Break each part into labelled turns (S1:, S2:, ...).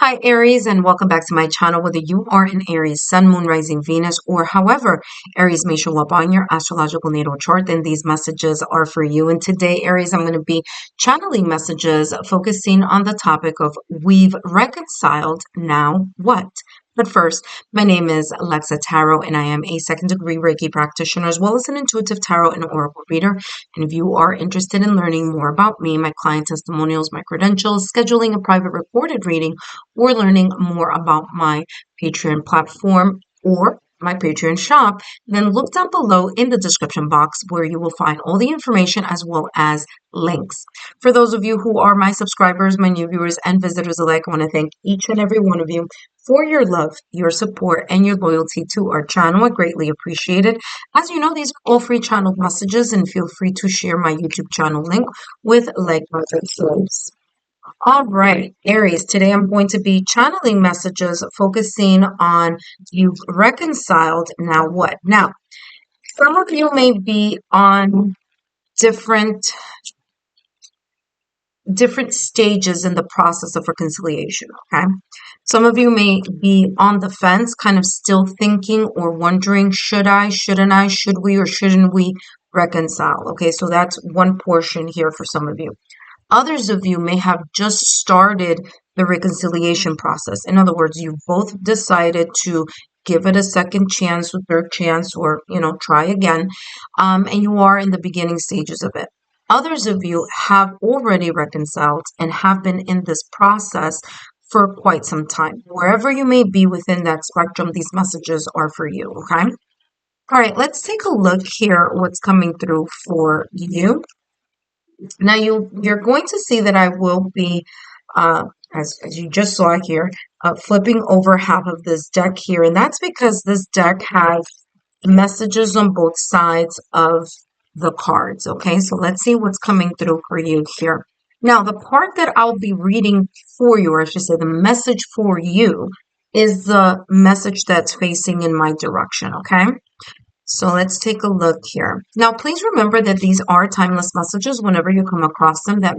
S1: Hi Aries, and welcome back to my channel. Whether you are an Aries, Sun, Moon, Rising, Venus, or however Aries may show up on your astrological natal chart, then these messages are for you. And today, Aries, I'm going to be channeling messages focusing on the topic of we've reconciled, now what? But first, my name is Lexa Tarot, and I am a second-degree Reiki practitioner as well as an intuitive tarot and oracle reader. And if you are interested in learning more about me, my client testimonials, my credentials, scheduling a private recorded reading, or learning more about my Patreon platform or my Patreon shop, then look down below in the description box where you will find all the information as well as links. For those of you who are my subscribers, my new viewers, and visitors alike, I want to thank each and every one of you for your love, your support, and your loyalty to our channel. I greatly appreciate it. As you know, these are all free channel messages, and feel free to share my YouTube channel link with like-minded souls. All right, Aries, today I'm going to be channeling messages focusing on you've reconciled, now what? Now, some of you may be on different stages in the process of reconciliation, okay? Some of you may be on the fence, kind of still thinking or wondering, should I, shouldn't I, should we or shouldn't we reconcile? Okay, so that's one portion here for some of you. Others of you may have just started the reconciliation process. In other words, you've both decided to give it a second chance, or third chance, or, try again. And you are in the beginning stages of it. Others of you have already reconciled and have been in this process for quite some time. Wherever you may be within that spectrum, these messages are for you, okay? All right, let's take a look here what's coming through for you. Now, you're going to see that I will be, as you just saw here, flipping over half of this deck here. And that's because this deck has messages on both sides of the cards. Okay, so let's see what's coming through for you here. Now, the part that I'll be reading for you, or I should say the message for you, is the message that's facing in my direction. Okay. So let's take a look here. Now, please remember that these are timeless messages. Whenever you come across them, that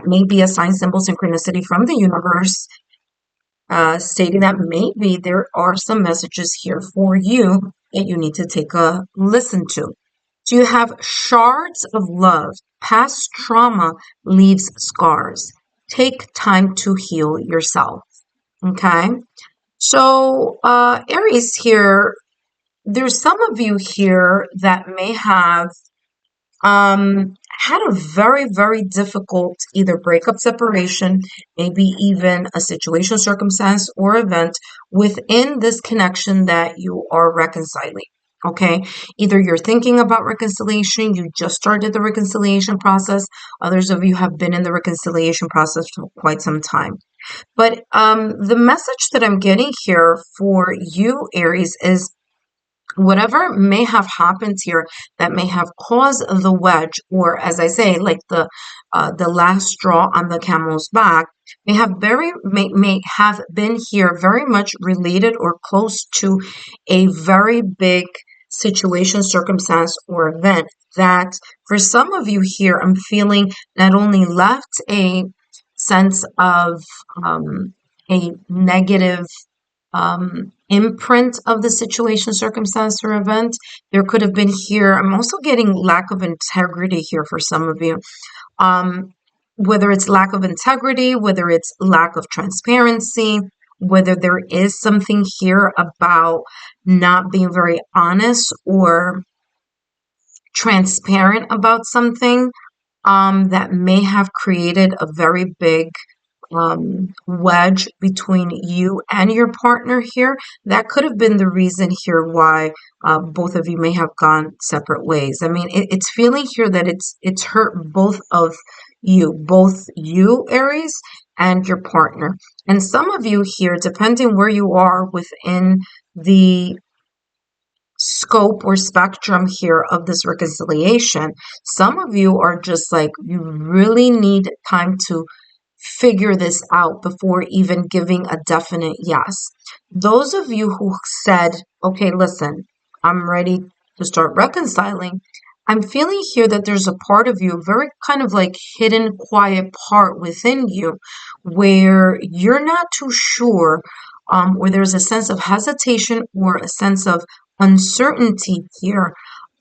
S1: may be a sign, symbol, synchronicity from the universe, stating that maybe there are some messages here for you that you need to take a listen to. So you have shards of love. Past trauma leaves scars. Take time to heal yourself. Okay. So Aries here, there's some of you here that may have had a very, very difficult either breakup, separation, maybe even a situation, circumstance, or event within this connection that you are reconciling. Okay, either you're thinking about reconciliation, you just started the reconciliation process. Others of you have been in the reconciliation process for quite some time. But the message that I'm getting here for you, Aries, is whatever may have happened here that may have caused the wedge, or as I say, like the last straw on the camel's back, may have been here very much related or close to a very big situation, circumstance, or event that for some of you here, I'm feeling not only left a sense of a negative imprint of the situation, circumstance, or event. There could have been here. I'm also getting lack of integrity here for some of you. Whether it's lack of integrity, whether it's lack of transparency, whether there is something here about not being very honest or transparent about something that may have created a very big wedge between you and your partner here. That could have been the reason here why both of you may have gone separate ways. I mean, it's feeling here that it's hurt both you, Aries, and your partner. And some of you here, depending where you are within the scope or spectrum here of this reconciliation, some of you are just like, you really need time to figure this out before even giving a definite yes. Those of you who said, okay, listen, I'm ready to start reconciling, I'm feeling here that there's a part of you, a very kind of like hidden, quiet part within you where you're not too sure, where there's a sense of hesitation or a sense of uncertainty here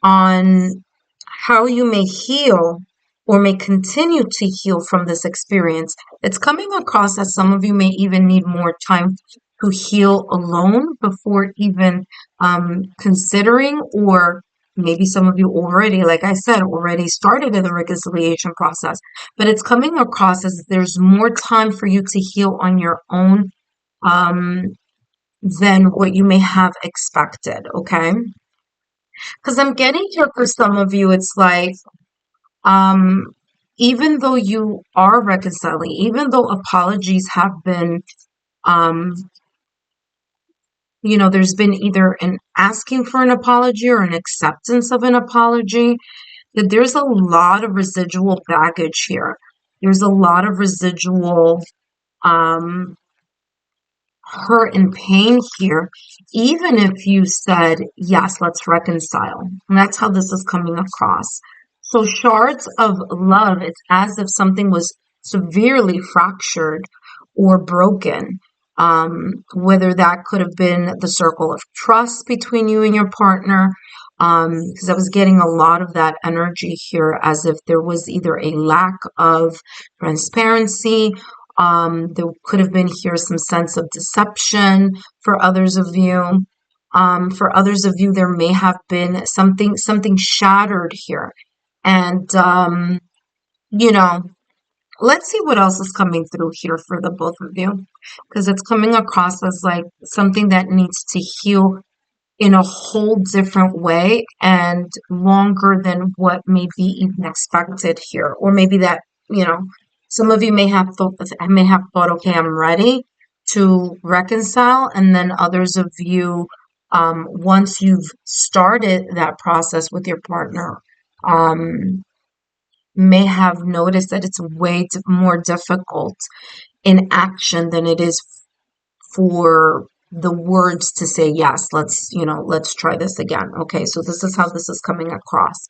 S1: on how you may heal or may continue to heal from this experience. It's coming across that some of you may even need more time to heal alone before even considering, or maybe some of you already, like I said, already started in the reconciliation process. But it's coming across as there's more time for you to heal on your own um, than what you may have expected, okay? Because I'm getting here for some of you, it's like, um, even though you are reconciling, even though apologies have been, um, there's been either an asking for an apology or an acceptance of an apology, that there's a lot of residual baggage here. There's a lot of residual um, hurt and pain here, even if you said, yes, let's reconcile. And that's how this is coming across. So shards of love, it's as if something was severely fractured or broken. Whether that could have been the circle of trust between you and your partner, because I was getting a lot of that energy here, as if there was either a lack of transparency. There could have been here some sense of deception for others of you. For others of you, there may have been something shattered here. And, let's see what else is coming through here for the both of you. Because it's coming across as like something that needs to heal in a whole different way and longer than what may be even expected here. Or maybe that, some of you may have thought, okay, I'm ready to reconcile, and then others of you, once you've started that process with your partner, may have noticed that it's way more difficult in action than it is for the words to say, yes, let's try this again. Okay, so this is how this is coming across.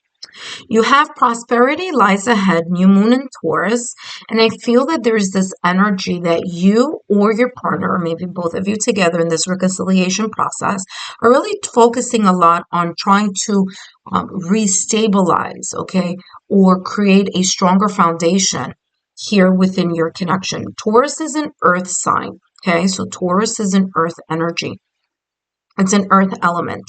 S1: You have prosperity lies ahead, new moon in Taurus, and I feel that there's this energy that you or your partner, or maybe both of you together in this reconciliation process, are really focusing a lot on trying to restabilize, okay, or create a stronger foundation here within your connection. Taurus is an earth sign, okay, so Taurus is an earth energy. It's an earth element.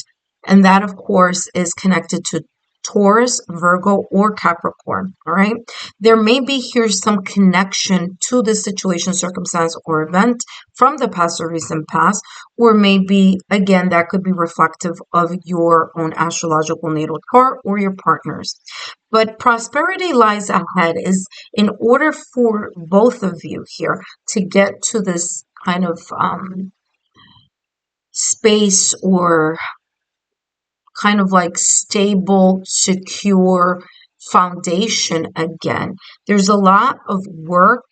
S1: And that, of course, is connected to Taurus, Virgo, or Capricorn. All right. There may be here some connection to this situation, circumstance, or event from the past or recent past, or maybe, again, that could be reflective of your own astrological natal chart or your partner's. But prosperity lies ahead is in order for both of you here to get to this kind of space or kind of like stable, secure foundation again. There's a lot of work,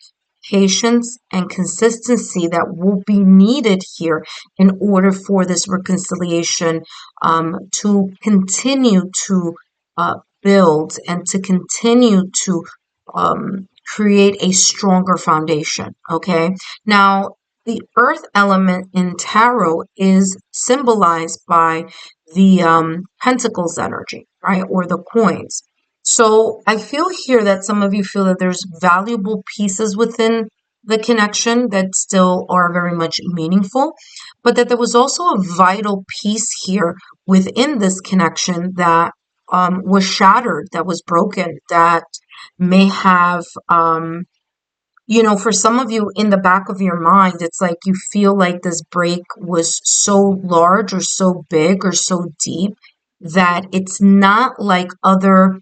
S1: patience, and consistency that will be needed here in order for this reconciliation to continue to build and to continue to create a stronger foundation. Okay. Now, the earth element in tarot is symbolized by the pentacles energy, right? Or the coins. So I feel here that some of you feel that there's valuable pieces within the connection that still are very much meaningful, but that there was also a vital piece here within this connection that was shattered, that was broken, that may have for some of you in the back of your mind, it's like you feel like this break was so large or so big or so deep that it's not like other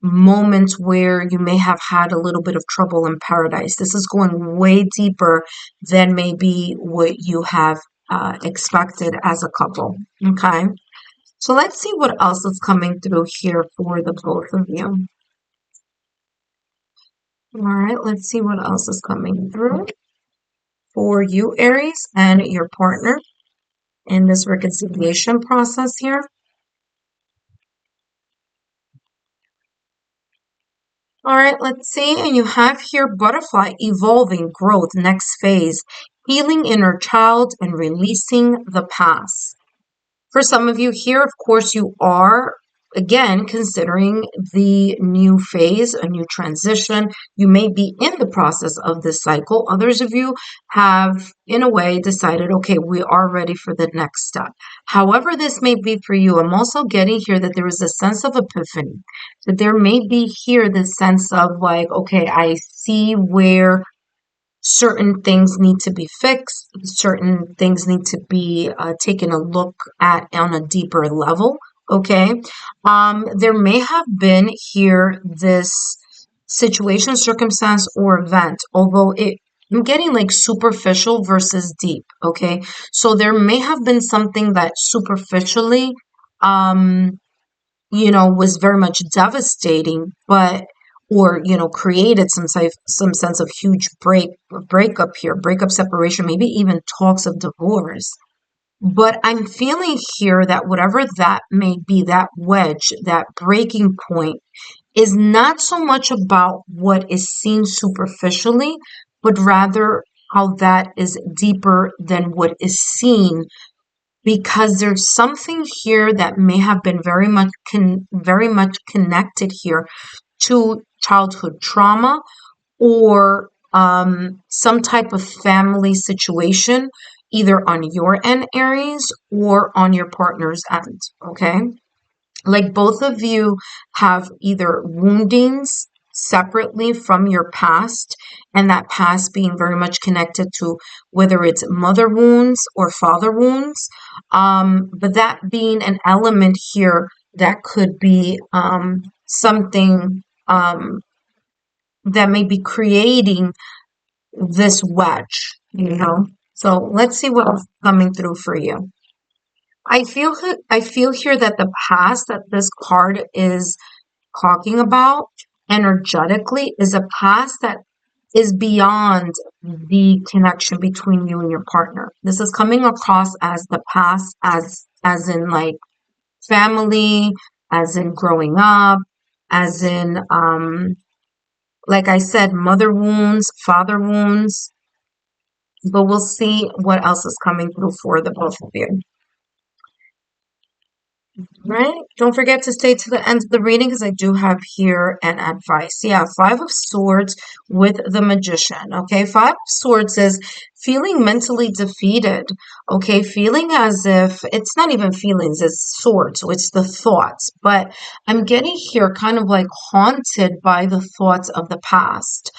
S1: moments where you may have had a little bit of trouble in paradise. This is going way deeper than maybe what you have expected as a couple. Okay. So let's see what else is coming through here for the both of you. All right, let's see what else is coming through for you, Aries, and your partner in this reconciliation process here. All right, let's see. And you have here butterfly, evolving, growth, next phase, healing inner child, and releasing the past. For some of you here, of course, you are again considering the new phase, a new transition. You may be in the process of this cycle. Others of you have, in a way, decided, okay, we are ready for the next step. However, this may be for you, I'm also getting here that there is a sense of epiphany, that there may be here this sense of like, okay, I see where certain things need to be fixed, certain things need to be taken a look at on a deeper level. Okay. There may have been here this situation, circumstance, or event, although I'm getting like superficial versus deep. Okay. So there may have been something that superficially, um, was very much devastating, but or created some sense of huge breakup here, breakup, separation, maybe even talks of divorce. But I'm feeling here that whatever that may be, that wedge, that breaking point, is not so much about what is seen superficially, but rather how that is deeper than what is seen, because there's something here that may have been very much connected here to childhood trauma, or some type of family situation, either on your end, Aries, or on your partner's end. Okay. Like both of you have either woundings separately from your past, and that past being very much connected to whether it's mother wounds or father wounds. But that being an element here that could be something that may be creating this wedge. So let's see what's coming through for you. I feel here that the past that this card is talking about energetically is a past that is beyond the connection between you and your partner. This is coming across as the past, as in like family, as in growing up, as in like I said, mother wounds, father wounds. But we'll see what else is coming through for the both of you. Right? Don't forget to stay to the end of the reading because I do have here an advice. Yeah, Five of Swords with the Magician. Okay, Five of Swords is feeling mentally defeated. Okay, feeling as if it's not even feelings, it's swords, so it's the thoughts. But I'm getting here kind of like haunted by the thoughts of the past.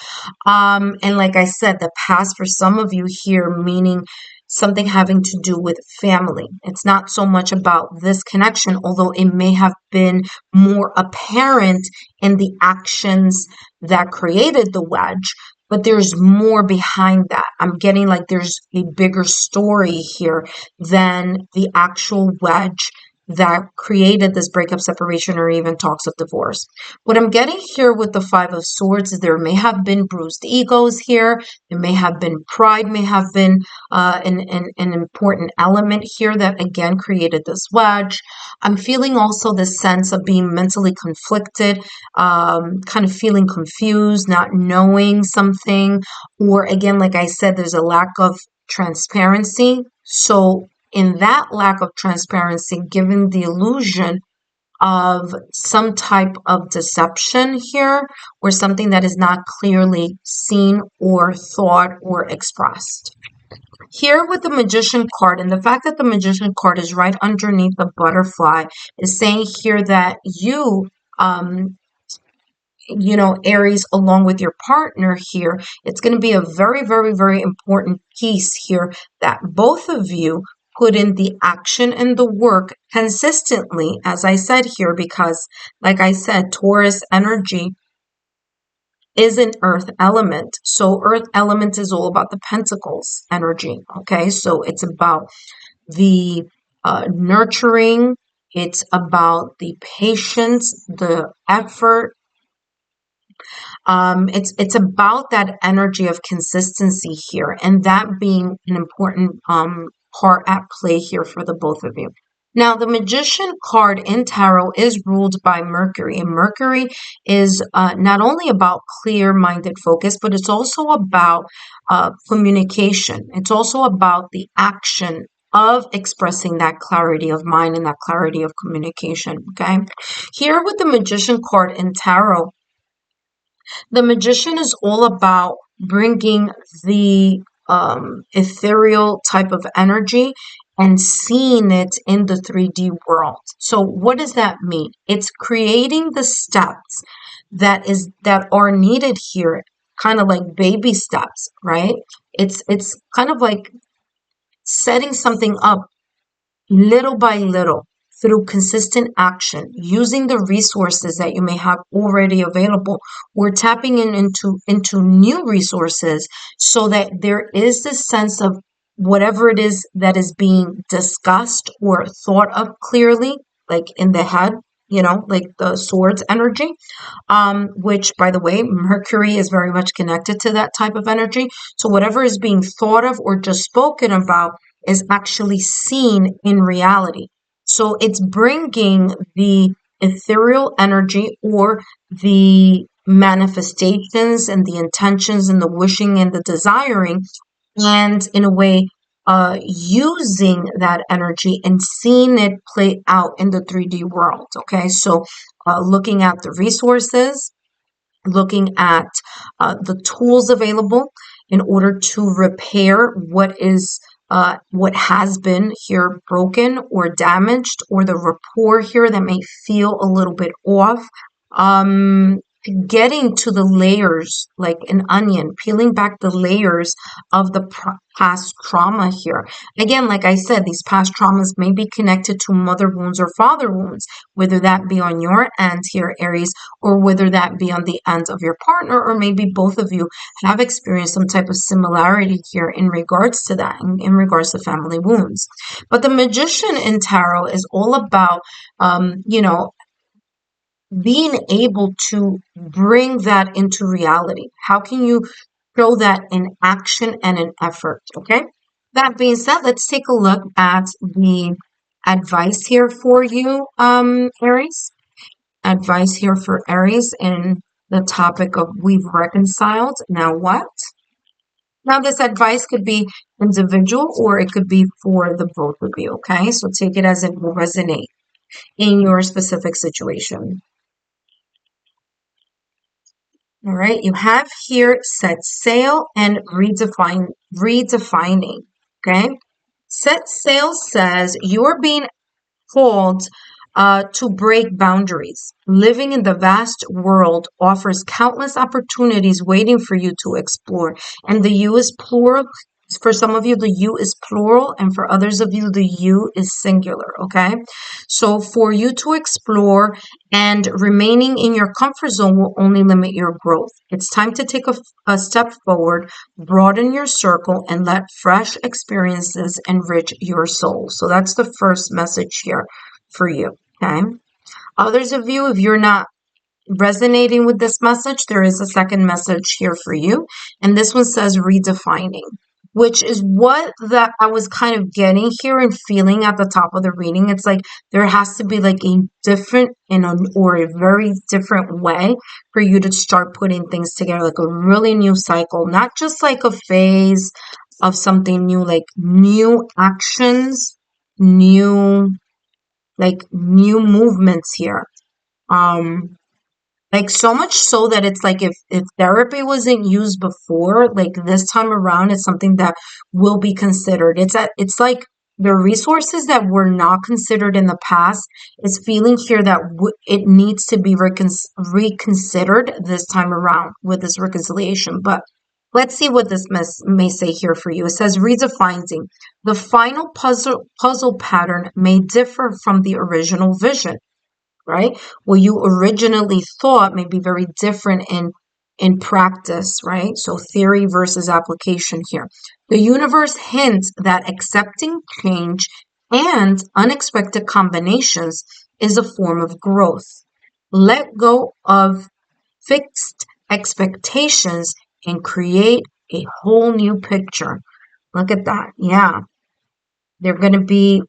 S1: And like I said, the past for some of you here, meaning something having to do with family. It's not so much about this connection, although it may have been more apparent in the actions that created the wedge, but there's more behind that. I'm getting like there's a bigger story here than the actual wedge that created this breakup, separation, or even talks of divorce. What I'm getting here with the Five of Swords is there may have been bruised egos here. There may have been pride, may have been an important element here that again created this wedge. I'm feeling also the sense of being mentally conflicted, kind of feeling confused, not knowing something, or again, like I said, there's a lack of transparency. So in that lack of transparency, given the illusion of some type of deception here, or something that is not clearly seen or thought or expressed. Here with the Magician card, and the fact that the Magician card is right underneath the butterfly is saying here that Aries, along with your partner here, it's going to be a very, very, very important piece here that both of you put in the action and the work consistently, as I said here, because like I said, Taurus energy is an earth element. So earth element is all about the pentacles energy. Okay. So it's about the nurturing. It's about the patience, the effort. It's about that energy of consistency here, and that being an important part at play here for the both of you. Now, the Magician card in Tarot is ruled by Mercury, and Mercury is not only about clear-minded focus, but it's also about communication. It's also about the action of expressing that clarity of mind and that clarity of communication, okay? Here with the Magician card in Tarot, the Magician is all about bringing the ethereal type of energy and seeing it in the 3D world. So what does that mean? It's creating the steps that are needed here, kind of like baby steps, right? It's kind of like setting something up little by little through consistent action, using the resources that you may have already available. We're tapping into new resources so that there is this sense of whatever it is that is being discussed or thought of clearly, like in the head, like the swords energy, which, by the way, Mercury is very much connected to that type of energy. So whatever is being thought of or just spoken about is actually seen in reality. So it's bringing the ethereal energy or the manifestations and the intentions and the wishing and the desiring, and in a way, using that energy and seeing it play out in the 3D world. Okay, so looking at the resources, looking at the tools available in order to repair what has been here broken or damaged, or the rapport here that may feel a little bit off. Getting to the layers like an onion, peeling back the layers of the past trauma here. Again, like I said, these past traumas may be connected to mother wounds or father wounds, whether that be on your end here, Aries, or whether that be on the end of your partner, or maybe both of you have experienced some type of similarity here in regards to that, in regards to family wounds. But the Magician in Tarot is all about, being able to bring that into reality. How can you show that in action and in effort? Okay. That being said, let's take a look at the advice here for you, Aries. Advice here for Aries in the topic of We've Reconciled. Now what? Now this advice could be individual or it could be for the both of you. Okay. So take it as it will resonate in your specific situation. All right, you have here set sail and redefining. Okay, set sail says you're being called to break boundaries. Living in the vast world offers countless opportunities waiting for you to explore. And the you is plural. For some of you, the you is plural, and for others of you, the you is singular, okay? So for you to explore, and remaining in your comfort zone will only limit your growth. It's time to take a step forward, broaden your circle, and let fresh experiences enrich your soul. So that's the first message here for you, okay? Others of you, if you're not resonating with this message, there is a second message here for you, and this one says redefining, which is what that I was kind of getting here and feeling at the top of the reading. It's like there has to be like a different or a very different way for you to start putting things together, like a really new cycle, not just like a phase of something new, like new actions, new movements here. Like so much so that it's like if therapy wasn't used before, like this time around, it's something that will be considered. It's like the resources that were not considered in the past is feeling here that it needs to be reconsidered this time around with this reconciliation. But let's see what this may say here for you. It says redefining. The final puzzle pattern may differ from the original vision. Right? What you originally thought may be very different in practice, right? So theory versus application here. The universe hints that accepting change and unexpected combinations is a form of growth. Let go of fixed expectations and create a whole new picture. Look at that. Yeah. They're going to be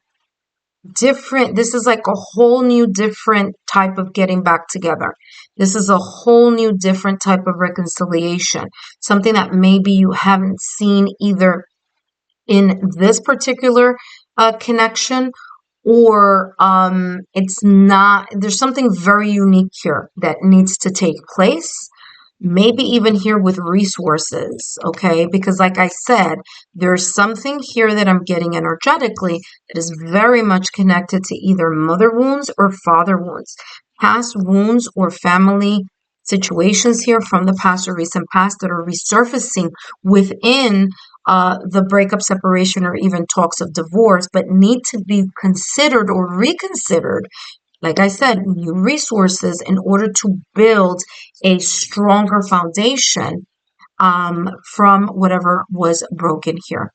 S1: different. This is like a whole new different type of getting back together. This is a whole new different type of reconciliation. Something that maybe you haven't seen either in this particular connection, or it's not, there's something very unique here that needs to take place, maybe even here with resources, okay? Because like I said, there's something here that I'm getting energetically that is very much connected to either mother wounds or father wounds, past wounds or family situations here from the past or recent past that are resurfacing within the breakup, separation, or even talks of divorce, but need to be considered or reconsidered. Like I said, new resources in order to build a stronger foundation from whatever was broken here.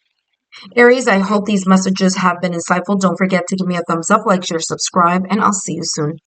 S1: Aries, I hope these messages have been insightful. Don't forget to give me a thumbs up, like, share, subscribe, and I'll see you soon.